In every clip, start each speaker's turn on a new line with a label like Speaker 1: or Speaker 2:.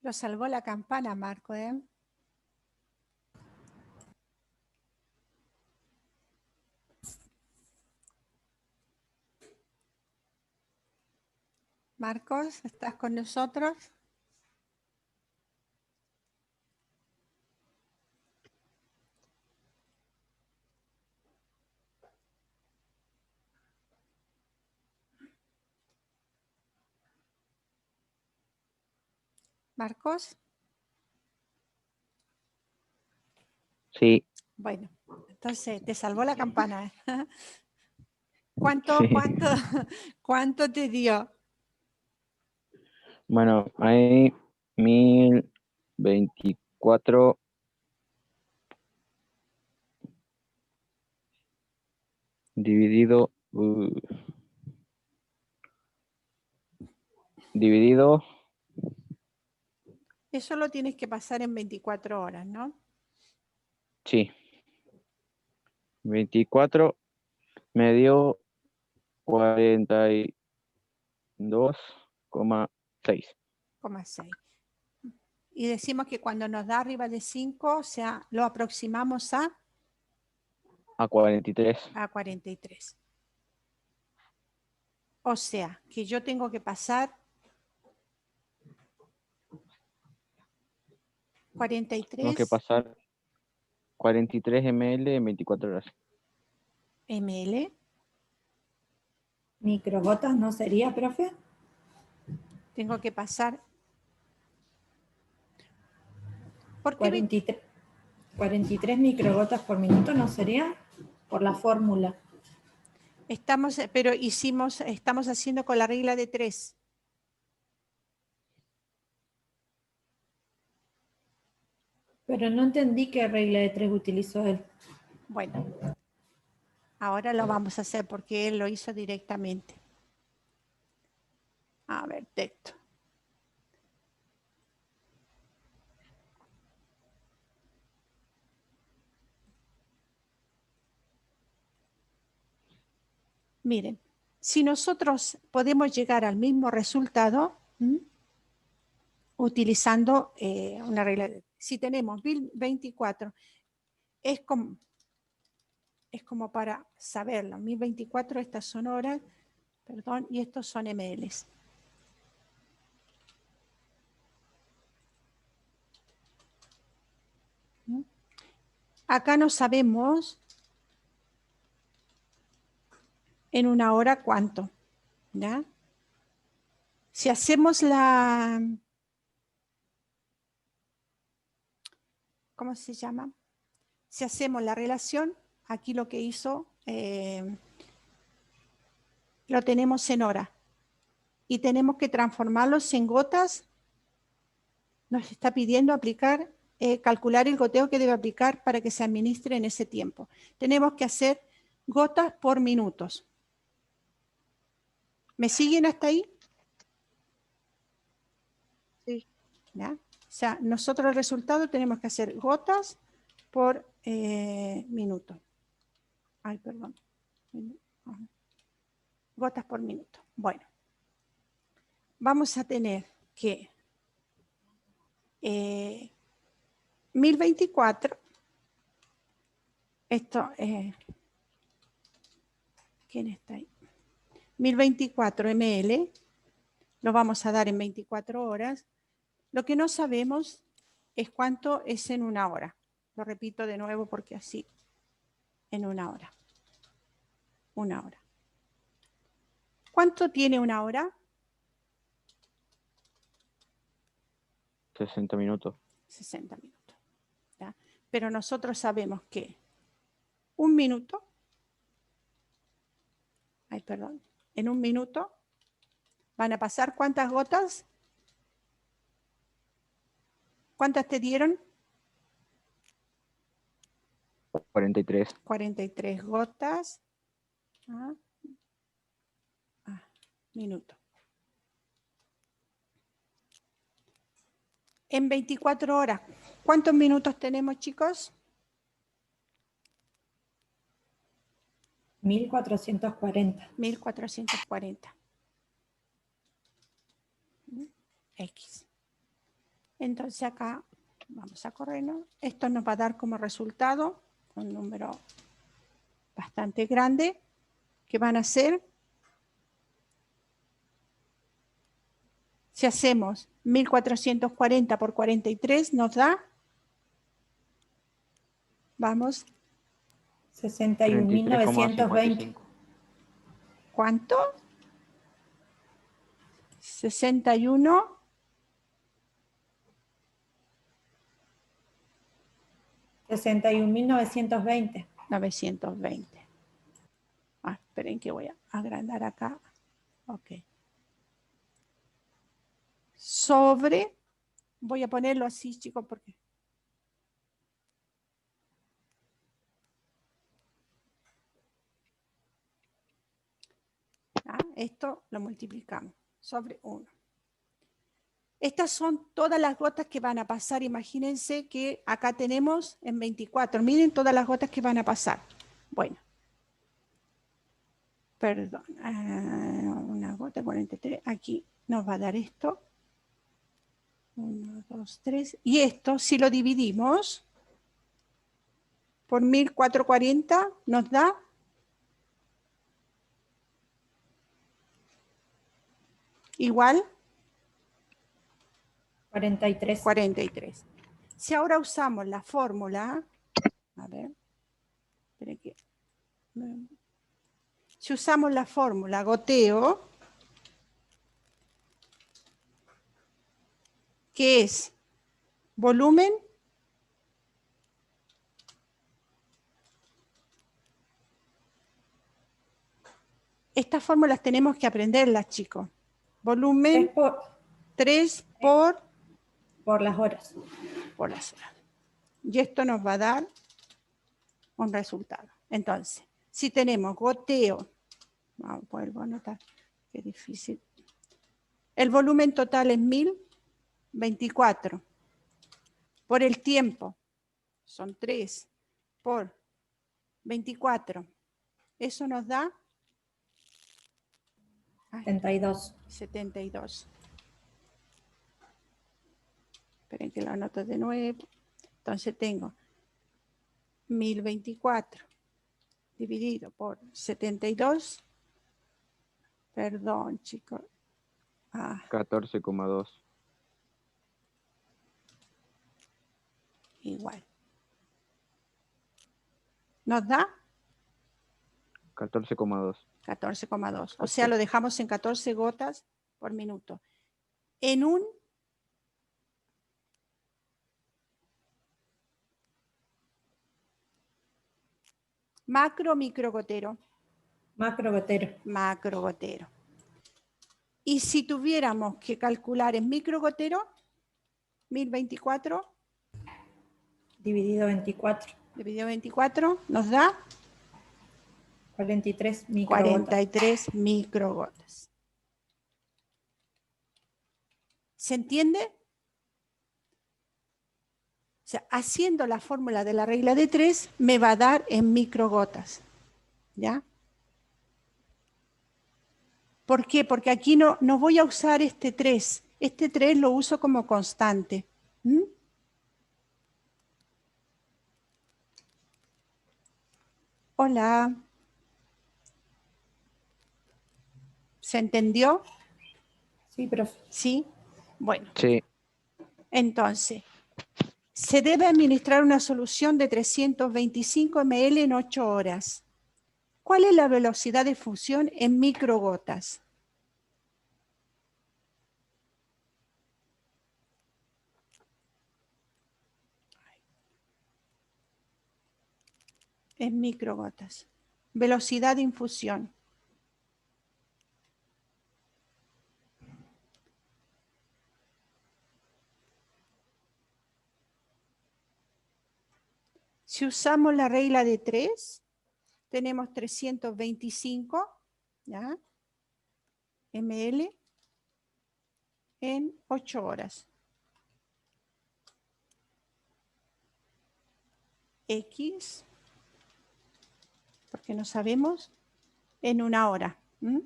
Speaker 1: Lo salvó la campana, Marco, ¿eh? Marcos, ¿estás con nosotros? Marcos,
Speaker 2: Sí,
Speaker 1: bueno, entonces te salvó la campana, ¿eh? ¿Cuánto,
Speaker 2: sí.
Speaker 1: cuánto, cuánto te dio?
Speaker 2: Bueno, hay 1024 dividido, dividido,
Speaker 1: Eso lo tienes que pasar en 24 horas, ¿no?
Speaker 2: sí, 24 me dio 42,6
Speaker 1: 6. Y decimos que cuando nos da arriba de 5, o sea, lo aproximamos
Speaker 2: a 43.
Speaker 1: a 43. O sea, que yo tengo que pasar 43
Speaker 2: Tengo que pasar 43 ml en 24 horas.
Speaker 1: ml.
Speaker 3: ¿Microgotas no sería, profe?
Speaker 1: Tengo que pasar. ¿Por qué
Speaker 3: 43 microgotas por minuto no sería por la fórmula.
Speaker 1: pero estamos haciendo con la regla de 3.
Speaker 3: Pero no entendí qué regla de 3 utilizó él.
Speaker 1: Bueno, ahora lo vamos a hacer porque él lo hizo directamente. A ver, texto. Miren, si nosotros podemos llegar al mismo resultado utilizando una regla, si tenemos 1024, es como para saberlo. 1024, estas son horas, perdón, y estos son mLs. Acá no sabemos en una hora cuánto, ¿ya? Si hacemos ¿cómo se llama? Si hacemos la relación, aquí lo que hizo, lo tenemos en hora y tenemos que transformarlos en gotas. Nos está pidiendo aplicar, calcular el goteo que debe aplicar para que se administre en ese tiempo. Tenemos que hacer gotas por minutos. ¿Me siguen hasta ahí?
Speaker 4: Sí.
Speaker 1: ¿Ya? O sea, nosotros el resultado tenemos que hacer gotas por minuto. Ay, perdón. Gotas por minuto. Bueno, vamos a tener que 1024, esto, ¿quién está ahí? 1024 ml, lo vamos a dar en 24 horas. Lo que no sabemos es cuánto es en una hora. Lo repito de nuevo porque así, en una hora. Una hora. ¿Cuánto tiene una hora?
Speaker 2: 60 minutos.
Speaker 1: 60 minutos. ¿Ya? Pero nosotros sabemos que un minuto, en un minuto van a pasar ¿cuántas gotas? ¿Cuántas te dieron?
Speaker 2: 43.
Speaker 1: 43 gotas. Minuto. En 24 horas, ¿cuántos minutos tenemos, chicos?
Speaker 3: 1440.
Speaker 1: 1440. X. Entonces acá vamos a corrernos. Esto nos va a dar como resultado un número bastante grande, que van a ser, si hacemos 1440 por 43, nos da, vamos,
Speaker 3: 61.920.
Speaker 1: ¿cuánto? 61.
Speaker 3: 61.920.
Speaker 1: 920. Esperen que voy a agrandar acá. Ok. Sobre, voy a ponerlo así, chicos, porque... esto lo multiplicamos sobre 1. Estas son todas las gotas que van a pasar. Imagínense que acá tenemos en 24. Miren todas las gotas que van a pasar. Bueno. Perdón. Una gota 43. Aquí nos va a dar esto. 1, 2, 3. Y esto, si lo dividimos por 1440, nos da igual
Speaker 3: 43.
Speaker 1: 43. Si ahora usamos la fórmula, a ver, esperen que... Si usamos la fórmula goteo, que es volumen estas fórmulas tenemos que aprenderlas, chicos. Volumen 3 por
Speaker 3: las horas.
Speaker 1: Por las horas. Y esto nos va a dar un resultado. Entonces, si tenemos goteo, vuelvo a anotar, qué difícil. El volumen total es 1024. Por el tiempo, son 3 por 24. Eso nos da
Speaker 3: 72.
Speaker 1: 72. Esperen que lo anoto de nuevo. Entonces tengo 1024 dividido por 72. Perdón, chicos.
Speaker 2: 14,2.
Speaker 1: Igual. ¿Nos da?
Speaker 2: 14,2.
Speaker 1: 14,2. O sea, lo dejamos en 14 gotas por minuto. En un macro microgotero.
Speaker 3: Macrogotero.
Speaker 1: Macrogotero. Y si tuviéramos que calcular en microgotero, 1024
Speaker 3: dividido 24.
Speaker 1: Dividido 24 nos da
Speaker 3: 43 microgotas.
Speaker 1: 43 microgotas. ¿Se entiende? O sea, haciendo la fórmula de la regla de 3 me va a dar en microgotas. ¿Ya? ¿Por qué? Porque aquí no voy a usar este 3. Este 3 lo uso como constante. ¿Mm? Hola. ¿Se entendió?
Speaker 3: Sí, profe.
Speaker 1: Sí. Bueno.
Speaker 2: Sí.
Speaker 1: Entonces, se debe administrar una solución de 325 ml en 8 horas. ¿Cuál es la velocidad de fusión en microgotas? En microgotas. Velocidad de infusión. Si usamos la regla de 3, tenemos 325 ¿ya? ml en 8 horas. X, porque no sabemos, en 1 hora. ¿Mm?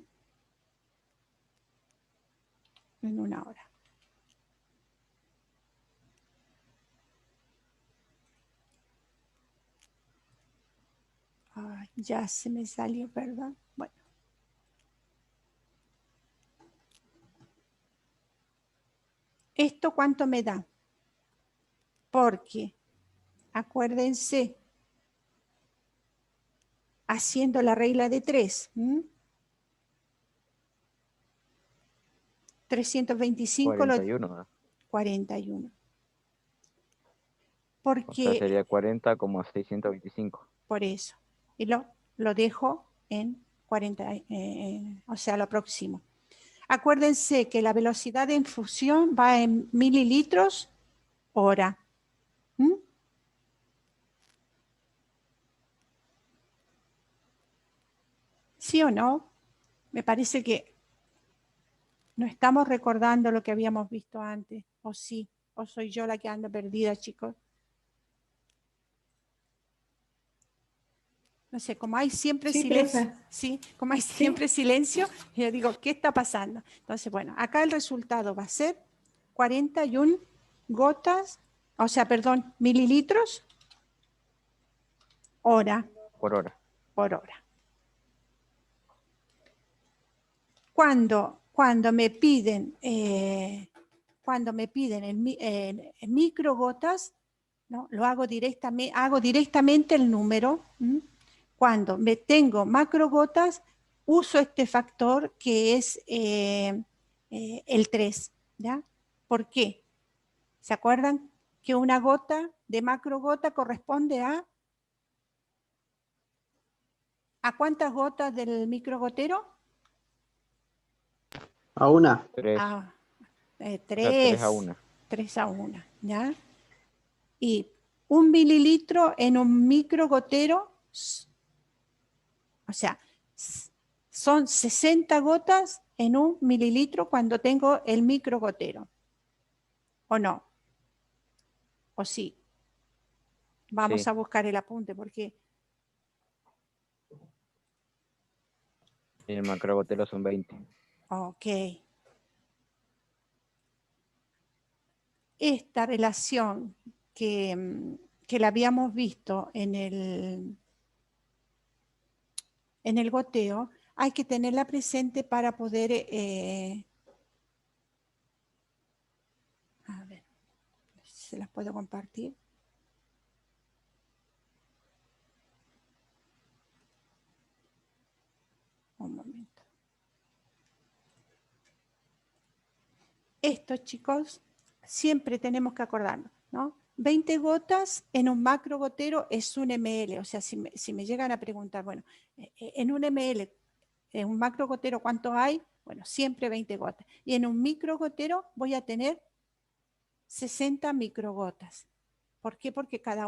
Speaker 1: En 1 hora. ya se me salió, perdón. Bueno. ¿Esto cuánto me da? Porque, acuérdense, haciendo la regla de 3, 325
Speaker 2: 41, ¿no?
Speaker 1: 41.
Speaker 2: O sea,
Speaker 1: Porque,
Speaker 2: sería 40 como 625.
Speaker 1: por eso, y lo dejo en 40, o sea, lo próximo. Acuérdense que la velocidad de infusión va en mililitros hora. ¿Sí o no? Me parece que no estamos recordando lo que habíamos visto antes. ¿O sí? ¿O soy yo la que anda perdida, chicos? No sé, como hay siempre
Speaker 3: Sí,
Speaker 1: silencio,
Speaker 3: profe.
Speaker 1: ¿sí? Como hay
Speaker 3: Sí.
Speaker 1: siempre silencio, yo digo, ¿qué está pasando? Entonces, bueno, acá el resultado va a ser 41 gotas, o sea, perdón, mililitros hora
Speaker 2: Por hora.
Speaker 1: por hora. Cuando me piden el microgotas, ¿no? Lo hago directamente el número. Cuando me tengo macrogotas, uso este factor que es el 3. ¿Ya? ¿Por qué? ¿Se acuerdan que una gota de macrogota corresponde a cuántas gotas del microgotero?
Speaker 4: A una.
Speaker 2: 3.
Speaker 1: A
Speaker 2: O sea, 3 a
Speaker 1: 3.
Speaker 2: 1.
Speaker 1: 3 a 1. ¿Ya? Y 1 mililitro en un microgotero, o sea, son 60 gotas en 1 mililitro cuando tengo el microgotero. ¿O no? ¿O sí? Vamos
Speaker 2: Sí.
Speaker 1: a buscar el apunte porque...
Speaker 2: Y el macrogotero son 20.
Speaker 1: Ok. Esta relación que la habíamos visto en el goteo, hay que tenerla presente para poder... a ver, si se las puedo compartir. Un momento. Esto, chicos, siempre tenemos que acordarnos, ¿no? 20 gotas en un macro gotero es 1 ml. O sea, si me llegan a preguntar, bueno, en 1 ml, en un macro gotero, ¿cuánto hay? Bueno, siempre 20 gotas. Y en un micro gotero voy a tener 60 microgotas. ¿Por qué? Porque cada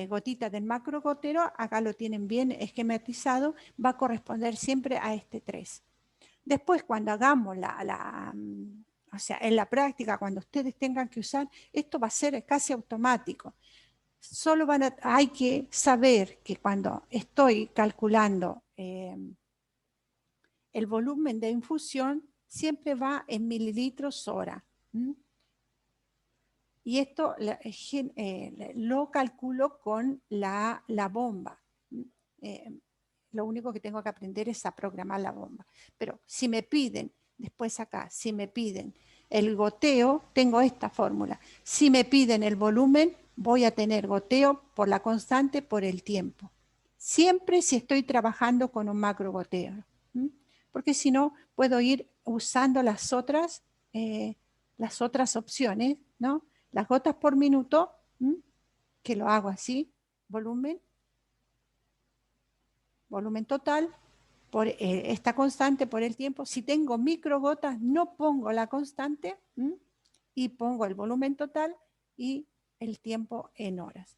Speaker 1: gotita del macro gotero, acá lo tienen bien esquematizado, va a corresponder siempre a este 3. Después, cuando hagamos o sea, en la práctica, cuando ustedes tengan que usar, esto va a ser casi automático. Solo hay que saber que cuando estoy calculando el volumen de infusión, siempre va en mililitros hora. Y esto lo calculo con la bomba. Lo único que tengo que aprender es a programar la bomba. Pero si me piden, después acá, si me piden el goteo, tengo esta fórmula. Si me piden el volumen, voy a tener goteo por la constante por el tiempo. Siempre si estoy trabajando con un macro goteo. Porque si no, puedo ir usando las otras opciones, ¿no? Las gotas por minuto, que lo hago así, volumen total, por esta constante por el tiempo. Si tengo microgotas, no pongo la constante y pongo el volumen total y el tiempo en horas.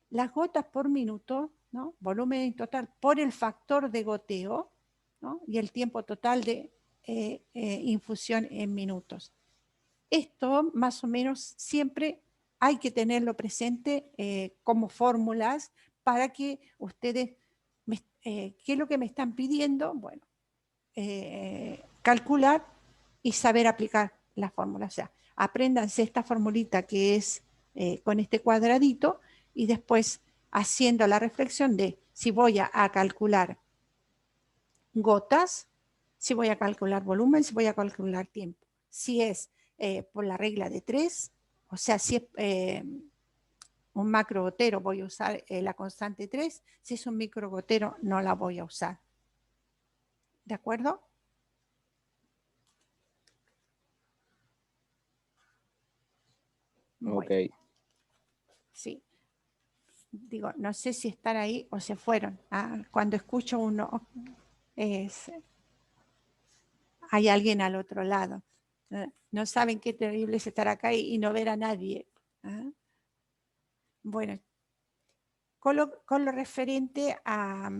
Speaker 1: Las gotas por minuto, ¿no? Volumen total por el factor de goteo, ¿no? Y el tiempo total de infusión en minutos. Esto más o menos siempre hay que tenerlo presente como fórmulas para que ustedes, ¿qué es lo que me están pidiendo? Bueno, calcular y saber aplicar la fórmula. O sea, apréndanse esta formulita que es con este cuadradito y después haciendo la reflexión de si voy a calcular gotas, si voy a calcular volumen, si voy a calcular tiempo. Si es por la regla de 3, o sea, si es un macrogotero voy a usar la constante 3, si es un microgotero no la voy a usar. ¿De acuerdo? Bueno,
Speaker 2: Ok.
Speaker 1: sí. Digo, no sé si están ahí o se fueron. Cuando escucho uno, hay alguien al otro lado. No saben qué terrible es estar acá y no ver a nadie. Bueno, con lo referente a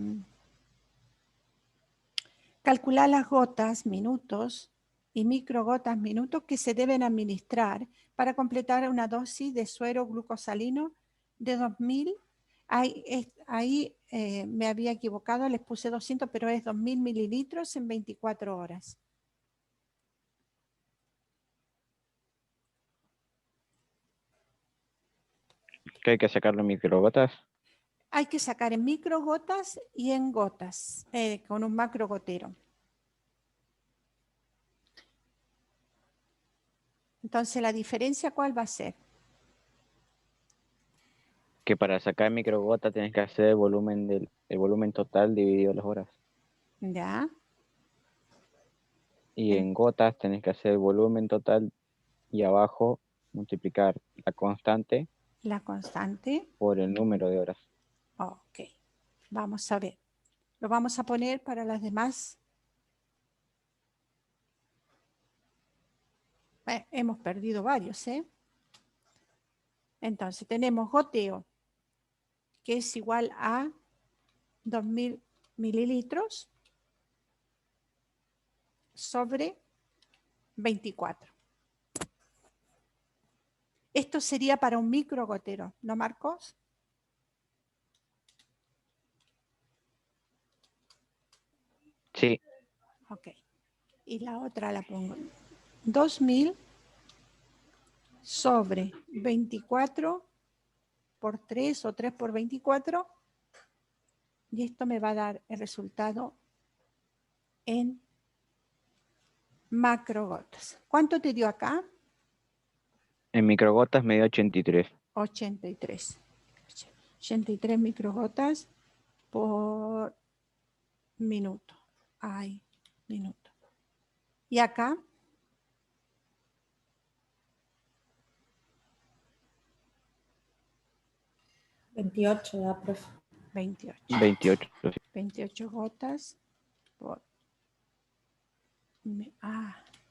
Speaker 1: calcular las gotas, minutos y microgotas, minutos que se deben administrar para completar una dosis de suero glucosalino de 2000. Ahí me había equivocado, les puse 200, pero es 2000 mililitros en 24 horas.
Speaker 2: ¿Qué hay que sacarlo en microgotas?
Speaker 1: Hay que sacar en microgotas y en gotas, con un macrogotero. Entonces, ¿la diferencia cuál va a ser?
Speaker 2: Que para sacar en microgotas tienes que hacer el volumen total dividido las horas.
Speaker 1: ¿Ya?
Speaker 2: Y en gotas tenés que hacer el volumen total y abajo multiplicar la constante
Speaker 1: La constante.
Speaker 2: por el número de horas.
Speaker 1: Ok. Vamos a ver. Lo vamos a poner para las demás. Hemos perdido varios, ¿eh? Entonces, tenemos goteo, que es igual a 2000 mililitros sobre 24. Esto sería para un microgotero, ¿no, Marcos?
Speaker 2: Sí,
Speaker 1: Ok. Y la otra la pongo 2000 sobre 24 por 3 o 3 por 24. Y esto me va a dar el resultado en macrogotas. ¿Cuánto te dio acá?
Speaker 2: en microgotas me dio 83.
Speaker 1: 83. 83 microgotas por minuto. Ay, minuto. Y acá,
Speaker 3: 28 da, profe.
Speaker 1: 28.
Speaker 2: 28.
Speaker 1: 28 gotas por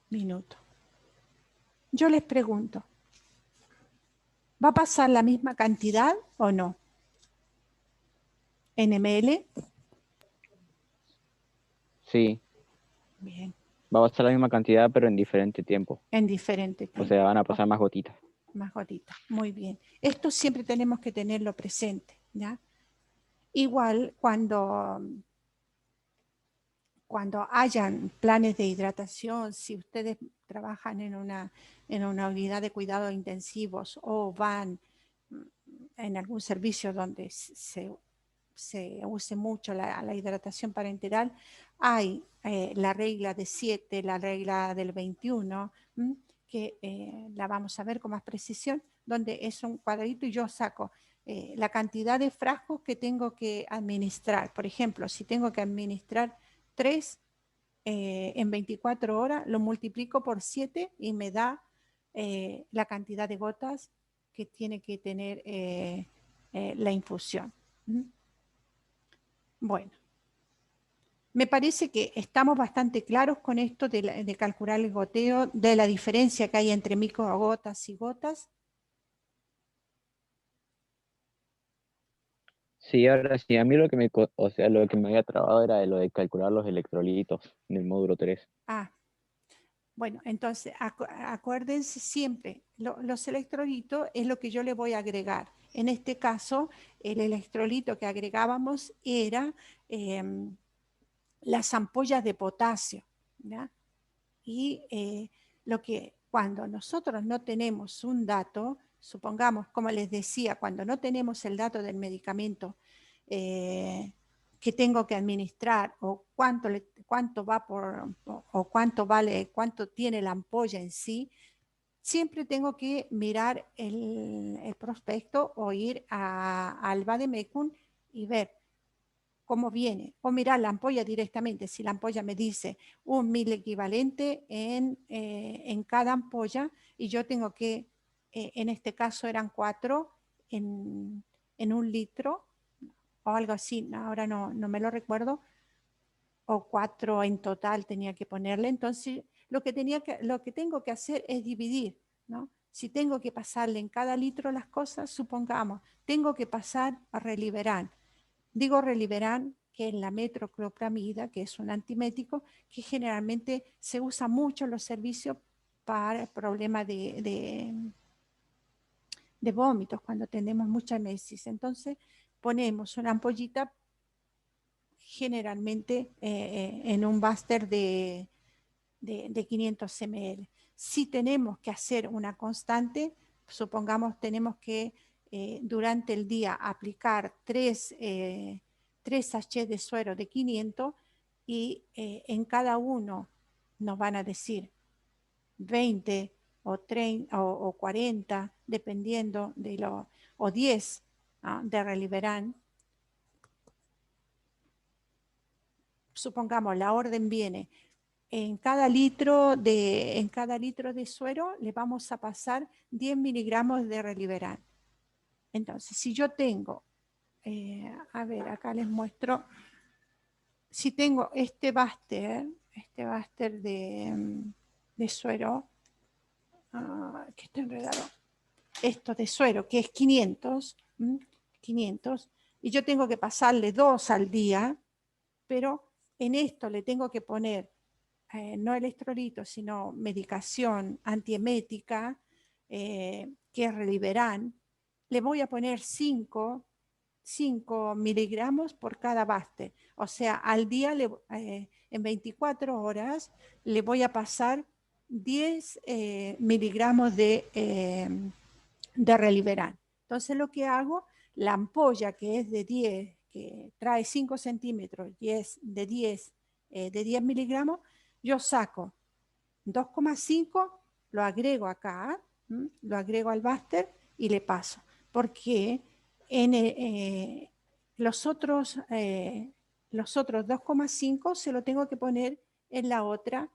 Speaker 1: minuto. Yo les pregunto, ¿va a pasar la misma cantidad o no? ¿En ml?
Speaker 2: Sí,
Speaker 1: Bien,
Speaker 2: va a pasar la misma cantidad pero en diferente tiempo.
Speaker 1: en diferente
Speaker 2: O
Speaker 1: tiempo.
Speaker 2: sea, van a pasar más gotitas.
Speaker 1: Más gotitas, muy bien. Esto siempre tenemos que tenerlo presente, ¿ya? Igual cuando hayan planes de hidratación, si ustedes trabajan en una unidad de cuidados intensivos o van en algún servicio donde se use mucho la hidratación parenteral, hay la regla de 7, la regla del 21, que la vamos a ver con más precisión, donde es un cuadradito y yo saco la cantidad de frascos que tengo que administrar. Por ejemplo, si tengo que administrar 3 en 24 horas, lo multiplico por 7 y me da la cantidad de gotas que tiene que tener la infusión. Bueno, me parece que estamos bastante claros con esto de calcular el goteo, de la diferencia que hay entre microgotas y gotas.
Speaker 2: Sí, ahora sí, a mí lo que lo que me había trabado era lo de calcular los electrolitos del módulo 3.
Speaker 1: Bueno, entonces acuérdense siempre, los electrolitos es lo que yo le voy a agregar. En este caso, el electrolito que agregábamos era las ampollas de potasio, ¿ya? Y cuando nosotros no tenemos un dato supongamos, como les decía, cuando no tenemos el dato del medicamento que tengo que administrar, o cuánto va por, o cuánto vale, cuánto tiene la ampolla en sí, siempre tengo que mirar el prospecto o ir al Vademecum y ver cómo viene, o mirar la ampolla directamente. Si la ampolla me dice 1.000 equivalente en cada ampolla, y yo tengo que, en este caso eran 4 en 1 litro, o algo así, ahora no me lo recuerdo, o 4 en total tenía que ponerle. Entonces lo que tengo que hacer es dividir, ¿no? Si tengo que pasarle en cada litro las cosas, supongamos, tengo que pasar a Reliberan. Digo Reliberan, que es la metoclopramida, que es un antimético, que generalmente se usa mucho en los servicios para problemas de vómitos, cuando tenemos mucha emesis. Entonces ponemos una ampollita generalmente en un báster de 500 ml. Si tenemos que hacer una constante, supongamos tenemos que durante el día aplicar 3 sachets de suero de 500, y en cada uno nos van a decir 20 o 30 o 40, dependiendo de o 10 de Reliberan. Supongamos la orden viene en cada litro de suero le vamos a pasar 10 miligramos de Reliberan. Entonces, si yo tengo, a ver, acá les muestro, si tengo este báster de suero, que está enredado, esto de suero, que es 500, y yo tengo que pasarle 2 al día, pero en esto le tengo que poner no electrolitos, sino medicación antiemética, que es Reliberan. Le voy a poner 5 miligramos por cada báster. O sea, al día, en 24 horas, le voy a pasar 10 miligramos de Reliberan. Entonces lo que hago, la ampolla que es de 10, que trae 5 centímetros, de 10 miligramos, yo saco 2,5, lo agrego acá, lo agrego al báster y le paso. Porque los otros 2,5 se lo tengo que poner en la otra,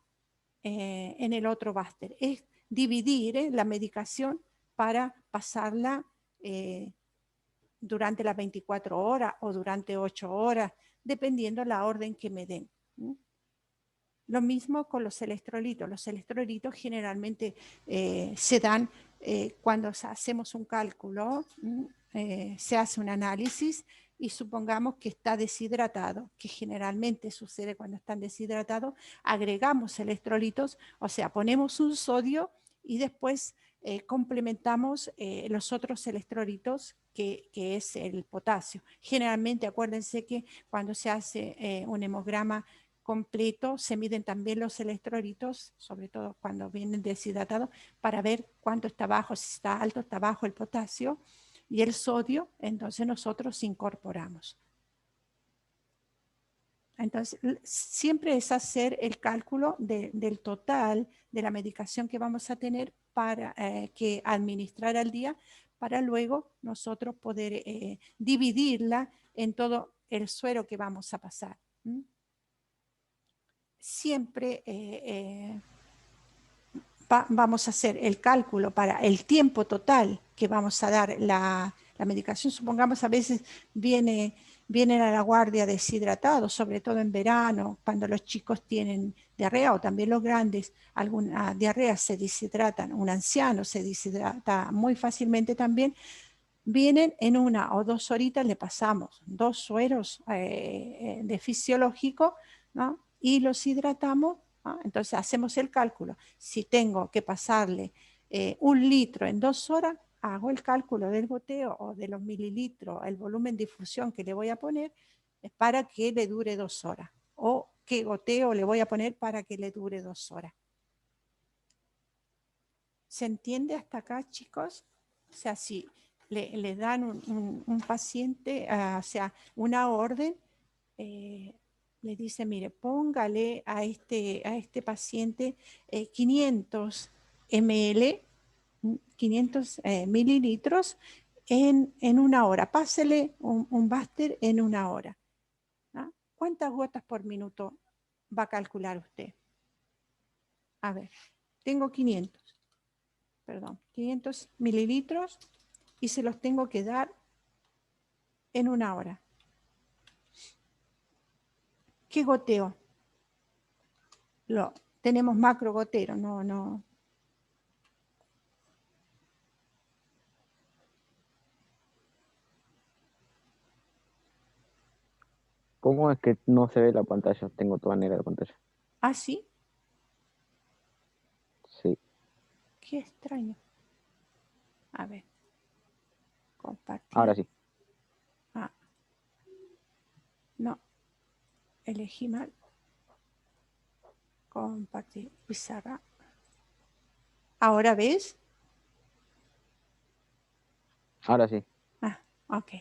Speaker 1: en el otro báster. Es dividir la medicación para pasarla durante las 24 horas o durante 8 horas, dependiendo la orden que me den. Lo mismo con los electrolitos. Los electrolitos generalmente se dan cuando hacemos un cálculo, se hace un análisis y supongamos que está deshidratado, que generalmente sucede cuando están deshidratados, agregamos electrolitos, o sea, ponemos un sodio y después complementamos los otros electrolitos, que es el potasio. Generalmente, acuérdense que cuando se hace un hemograma completo, se miden también los electrolitos, sobre todo cuando vienen deshidratados, para ver cuánto está bajo, si está alto, está bajo el potasio y el sodio. Entonces nosotros incorporamos. Entonces, siempre es hacer el cálculo del total de la medicación que vamos a tener para que administrar al día, para luego nosotros poder dividirla en todo el suero que vamos a pasar. Siempre vamos a hacer el cálculo para el tiempo total que vamos a dar la medicación. Supongamos a veces vienen a la guardia deshidratados, sobre todo en verano, cuando los chicos tienen diarrea, o también los grandes, alguna diarrea, se deshidratan. Un anciano se deshidrata muy fácilmente también. Vienen en 1 o 2 horitas, le pasamos 2 sueros de fisiológico, ¿no? Y los hidratamos, ¿no? Entonces hacemos el cálculo. Si tengo que pasarle 1 litro en 2 horas, hago el cálculo del goteo o de los mililitros, el volumen de infusión que le voy a poner para que le dure 2 horas. O qué goteo le voy a poner para que le dure 2 horas. ¿Se entiende hasta acá, chicos? O sea, si le dan un paciente, o sea, una orden, le dice, mire, póngale a este paciente 500 ml, 500 mililitros en una hora. Pásele un Baster en una hora. ¿Ah? ¿Cuántas gotas por minuto va a calcular usted? A ver, tengo 500 mililitros y se los tengo que dar en una hora. ¿Qué goteo? Tenemos macro gotero, no.
Speaker 2: ¿Cómo es que no se ve la pantalla? Tengo toda negra la pantalla.
Speaker 1: ¿Ah, sí?
Speaker 2: Sí.
Speaker 1: Qué extraño. A ver. Compartir.
Speaker 2: Ahora sí.
Speaker 1: Ah. No. Elegí mal. Compartir pizarra. ¿Ahora ves?
Speaker 2: Ahora sí.
Speaker 1: Ah, ok.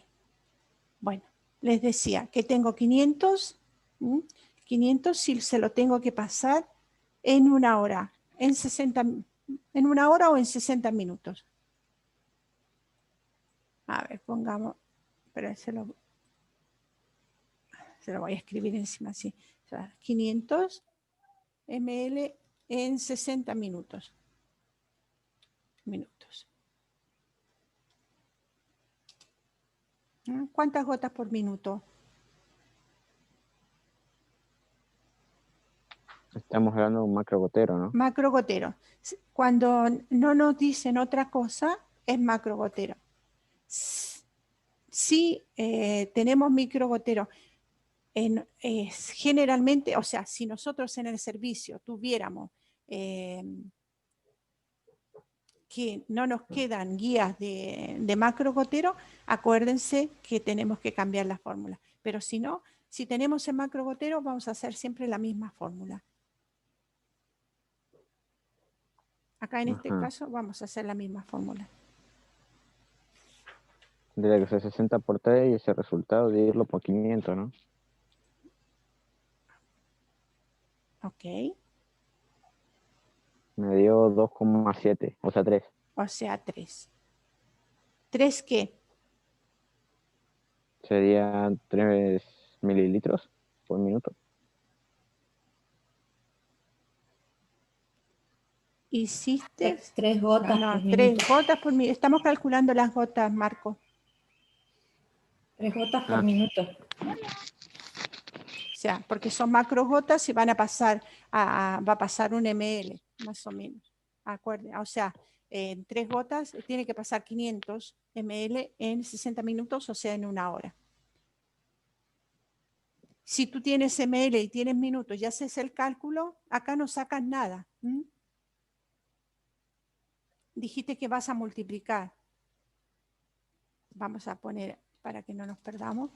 Speaker 1: Bueno, les decía que tengo 500. 500 si se lo tengo que pasar en una hora. En una hora o en 60 minutos. A ver, pongamos, pero se lo voy a escribir encima así. O sea, 500 ml en 60 minutos. ¿Cuántas gotas por minuto?
Speaker 2: Estamos hablando de un macro gotero, ¿no?
Speaker 1: Macro gotero. Cuando no nos dicen otra cosa, es macro gotero. Si tenemos micro gotero, generalmente, o sea, si nosotros en el servicio tuviéramos que no nos quedan guías de macro gotero, acuérdense que tenemos que cambiar la fórmula. Pero si no, si tenemos el macro gotero, vamos a hacer siempre la misma fórmula. Acá en este caso vamos a hacer la misma fórmula.
Speaker 2: Tendría que ser 60 por 3 y ese resultado dividirlo por 500, ¿no?
Speaker 1: Ok.
Speaker 2: Me dio 2,7, o sea, 3.
Speaker 1: O sea, 3. ¿3 qué?
Speaker 2: Serían 3 mililitros por minuto.
Speaker 1: Hiciste
Speaker 3: 3 gotas
Speaker 1: no,
Speaker 3: por
Speaker 1: 3
Speaker 3: minuto.
Speaker 1: gotas por minuto. Estamos calculando las gotas, Marco.
Speaker 3: 3 gotas por minuto.
Speaker 1: O sea, porque son macro gotas y van a pasar va a pasar 1 ml, más o menos. Acuerde, o sea, en 3 gotas tiene que pasar 500 ml en 60 minutos, o sea, en una hora. Si tú tienes ml y tienes minutos y haces el cálculo, acá no sacas nada. Dijiste que vas a multiplicar. Vamos a poner para que no nos perdamos.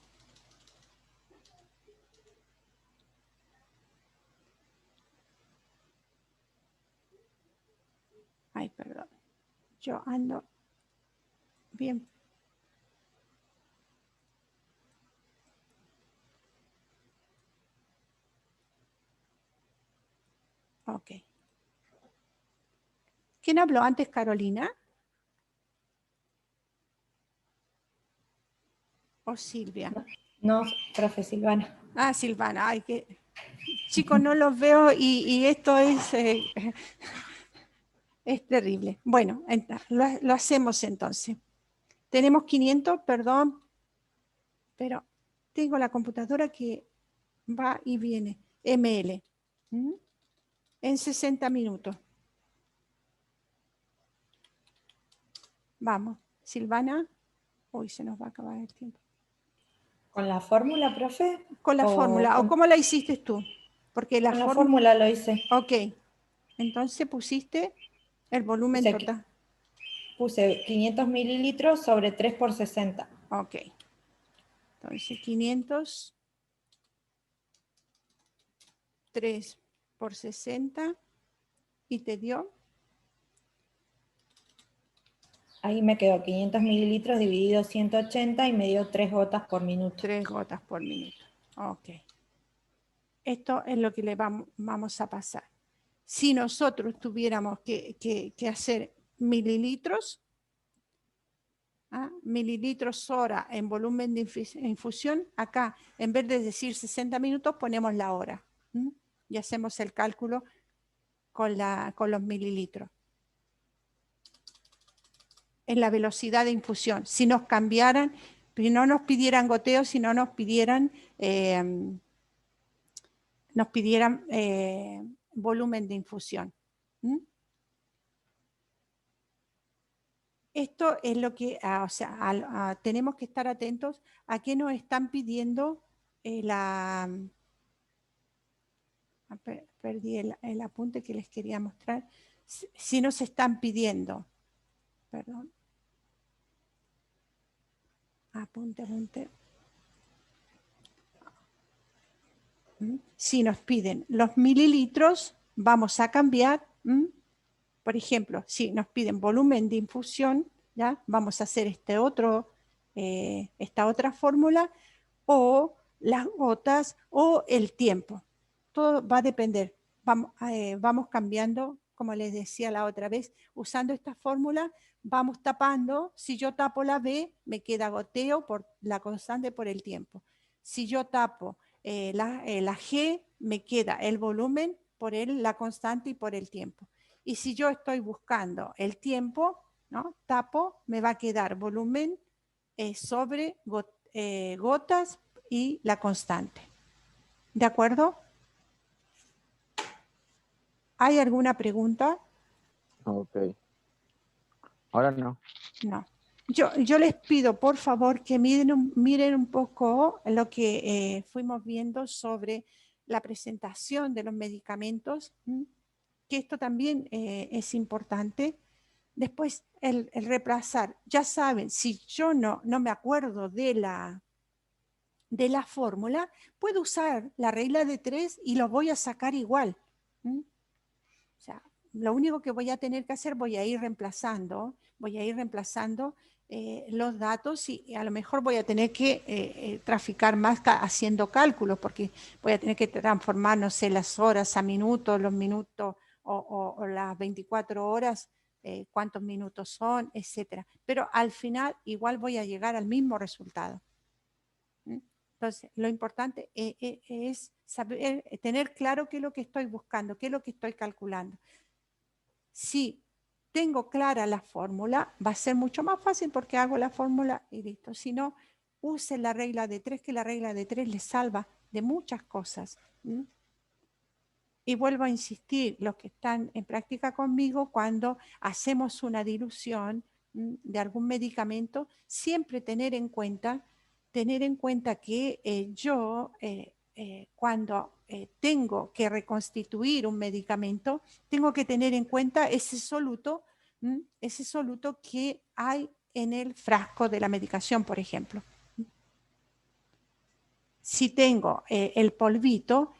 Speaker 1: Ay, perdón. Yo ando bien. Ok. ¿Quién habló antes, Carolina? ¿O Silvia?
Speaker 3: No, profe Silvana.
Speaker 1: Ah, Silvana. Ay, que chicos, no los veo y esto es terrible. Bueno, lo hacemos entonces. Tenemos 500, perdón, pero tengo la computadora que va y viene. ml. En 60 minutos. Vamos, Silvana. Uy, se nos va a acabar el tiempo.
Speaker 3: ¿Con la fórmula, profe?
Speaker 1: Con la fórmula. ¿O cómo la hiciste tú? Porque
Speaker 3: Con la fórmula lo hice.
Speaker 1: Ok. Entonces pusiste el volumen total.
Speaker 3: Puse 500 mililitros sobre 3 por 60.
Speaker 1: Ok. Entonces 500, 3 por 60 y te dio
Speaker 3: Ahí me quedó 500 mililitros dividido 180 y me dio 3 gotas por minuto.
Speaker 1: 3 gotas por minuto. Ok. Esto es lo que le vamos a pasar. Si nosotros tuviéramos que hacer mililitros, mililitros hora en volumen de infusión, acá en vez de decir 60 minutos ponemos la hora. Y hacemos el cálculo con los mililitros. En la velocidad de infusión. Si nos cambiaran, si no nos pidieran goteo, si no nos pidieran volumen de infusión. Esto es lo que, tenemos que estar atentos a qué nos están pidiendo perdí el apunte que les quería mostrar. Si nos están pidiendo, perdón. Apunte. Si nos piden los mililitros, vamos a cambiar. Por ejemplo, si nos piden volumen de infusión, ¿ya? Vamos a hacer esta otra fórmula, o las gotas, o el tiempo. Todo va a depender. Vamos cambiando, como les decía la otra vez, usando esta fórmula, vamos tapando. Si yo tapo la B, me queda goteo por la constante por el tiempo. Si yo tapo la G, me queda el volumen por la constante y por el tiempo. Y si yo estoy buscando el tiempo, ¿no? Tapo, me va a quedar volumen sobre gotas y la constante. ¿De acuerdo? ¿Hay alguna pregunta?
Speaker 2: Ok. Ahora no.
Speaker 1: No. Yo les pido, por favor, que miren un poco lo que fuimos viendo sobre la presentación de los medicamentos, que esto también es importante. Después, el reemplazar. Ya saben, si yo no me acuerdo de la fórmula, puedo usar la regla de 3 y lo voy a sacar igual. O sea, lo único que voy a tener que hacer, voy a ir reemplazando los datos, y a lo mejor voy a tener que traficar más haciendo cálculos, porque voy a tener que transformar, no sé, las horas a minutos, los minutos o las 24 horas, cuántos minutos son, etcétera. Pero al final igual voy a llegar al mismo resultado. Entonces, lo importante es saber, tener claro qué es lo que estoy buscando, qué es lo que estoy calculando. Si tengo clara la fórmula, va a ser mucho más fácil porque hago la fórmula y listo. Si no, use la regla de 3, que la regla de 3 les salva de muchas cosas. Y vuelvo a insistir, los que están en práctica conmigo, cuando hacemos una dilución de algún medicamento, siempre tener en cuenta que yo cuando tengo que reconstituir un medicamento, tengo que tener en cuenta ese soluto que hay en el frasco de la medicación, por ejemplo. Si tengo el polvito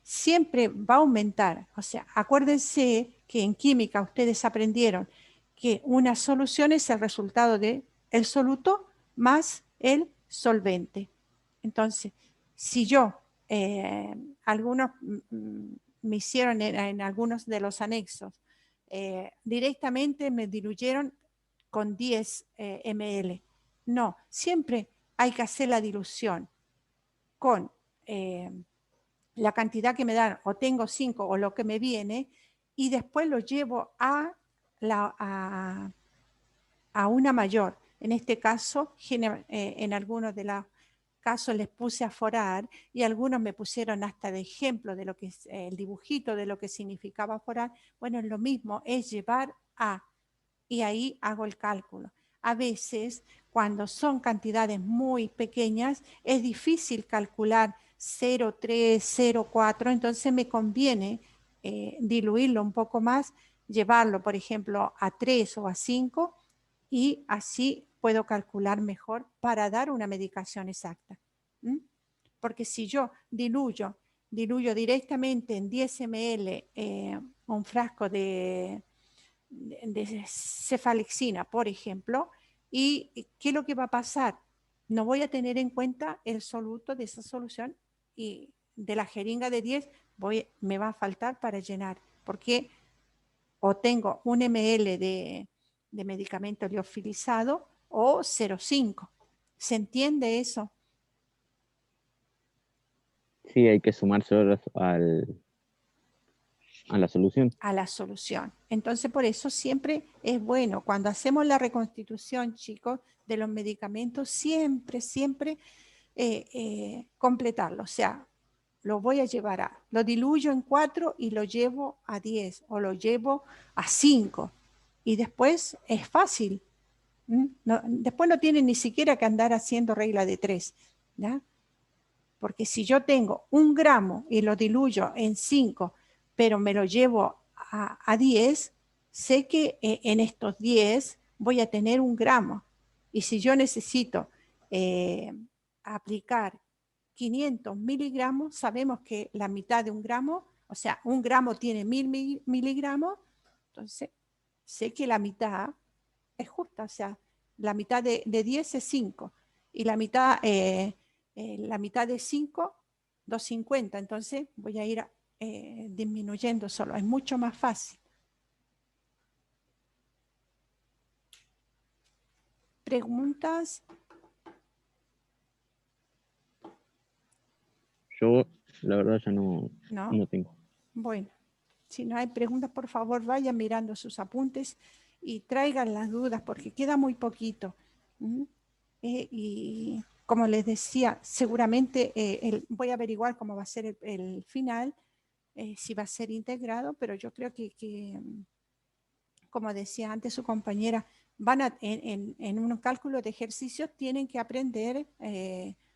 Speaker 1: siempre va a aumentar. O sea, acuérdense que en química ustedes aprendieron que una solución es el resultado del soluto más el solvente. Entonces, si yo, algunos me hicieron en algunos de los anexos, directamente me diluyeron con 10 ml. No, siempre hay que hacer la dilución con la cantidad que me dan, o tengo 5 o lo que me viene, y después lo llevo a una mayor. En este caso, en algunos de los casos les puse a forar, y algunos me pusieron hasta de ejemplo de lo que es el dibujito de lo que significaba forar. Bueno, lo mismo es llevar a, y ahí hago el cálculo. A veces, cuando son cantidades muy pequeñas, es difícil calcular 0,3, 0,4, entonces me conviene diluirlo un poco más, llevarlo, por ejemplo, a 3 o a 5, y así puedo calcular mejor para dar una medicación exacta. Porque si yo diluyo directamente en 10 ml un frasco de de cefalexina, por ejemplo, y ¿qué es lo que va a pasar? No voy a tener en cuenta el soluto de esa solución y de la jeringa de 10 me va a faltar para llenar, porque o tengo 1 ml de medicamento liofilizado o 0,5. ¿Se entiende eso?
Speaker 2: Sí, hay que sumárselo a la solución.
Speaker 1: A la solución. Entonces, por eso siempre es bueno, cuando hacemos la reconstitución, chicos, de los medicamentos, siempre completarlo. O sea, lo voy a llevar lo diluyo en 4 y lo llevo a 10 o lo llevo a 5. Y después es fácil. No, después no tienen ni siquiera que andar haciendo regla de 3. ¿Ya? Porque si yo tengo 1 gramo y lo diluyo en 5, pero me lo llevo a 10, sé que en estos 10 voy a tener 1 gramo. Y si yo necesito aplicar 500 miligramos, sabemos que la mitad de 1 gramo, o sea, 1 gramo tiene 1000 miligramos, entonces sé que la mitad es justa, o sea, la mitad de 10 es 5 y la mitad de 5, 250, entonces voy a ir disminuyendo solo, es mucho más fácil. ¿Preguntas?
Speaker 2: Yo, la verdad, ya no tengo.
Speaker 1: Bueno, si no hay preguntas, por favor, vayan mirando sus apuntes y traigan las dudas, porque queda muy poquito. Y como les decía, seguramente voy a averiguar cómo va a ser el final, si va a ser integrado, pero yo creo que como decía antes su compañera, en un cálculo de ejercicios tienen que aprender,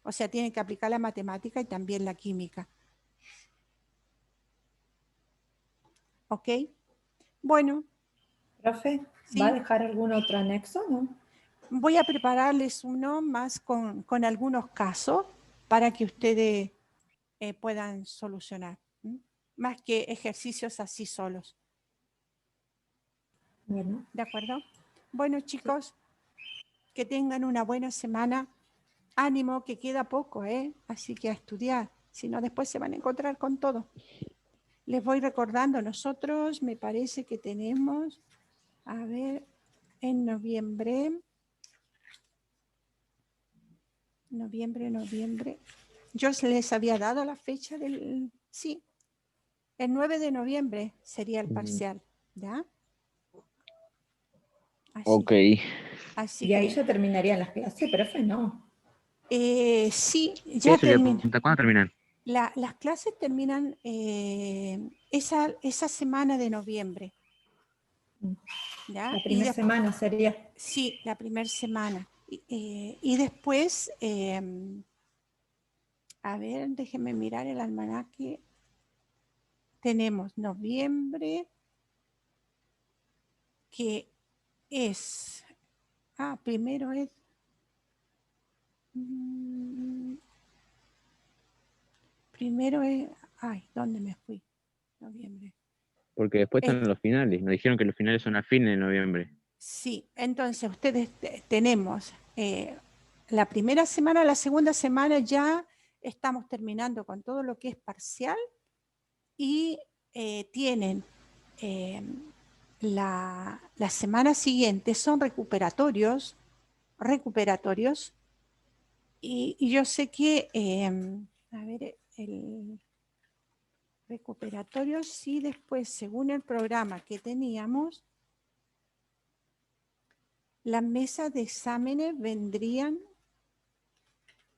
Speaker 1: o sea, tienen que aplicar la matemática y también la química. ¿Ok? Bueno.
Speaker 3: Profe,
Speaker 1: ¿sí?
Speaker 3: ¿va a dejar algún otro anexo, no?
Speaker 1: Voy a prepararles uno más con algunos casos para que ustedes puedan solucionar, más que ejercicios así solos.
Speaker 3: Bueno.
Speaker 1: ¿De acuerdo? Bueno, chicos, que tengan una buena semana. Ánimo, que queda poco, así que a estudiar, si no después se van a encontrar con todo. Les voy recordando, nosotros me parece que tenemos, a ver, en noviembre, yo les había dado la fecha sí, el 9 de noviembre sería el parcial, ¿ya? Así,
Speaker 2: ok.
Speaker 1: Así
Speaker 3: y ahí
Speaker 1: que,
Speaker 3: ya terminarían las clases, profe, ¿no?
Speaker 1: sí, ya terminan.
Speaker 2: ¿Cuándo terminan?
Speaker 1: Las clases terminan esa semana de noviembre. ¿Ya?
Speaker 3: La primera semana sería.
Speaker 1: Sí, la primera semana. Y después, a ver, déjenme mirar el almanaque. Tenemos noviembre, que es, primero es, ¿dónde me fui? Noviembre.
Speaker 2: Porque después están los finales. Nos dijeron que los finales son a fines de noviembre.
Speaker 1: Sí, entonces ustedes tenemos la primera semana, la segunda semana ya estamos terminando con todo lo que es parcial y tienen la semana siguiente son recuperatorios y yo sé que, a ver, el recuperatorio sí después, según el programa que teníamos, las mesas de exámenes vendrían,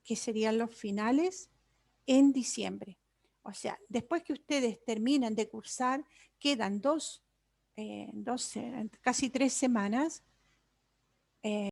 Speaker 1: que serían los finales, en diciembre. O sea, después que ustedes terminan de cursar, quedan casi 3 semanas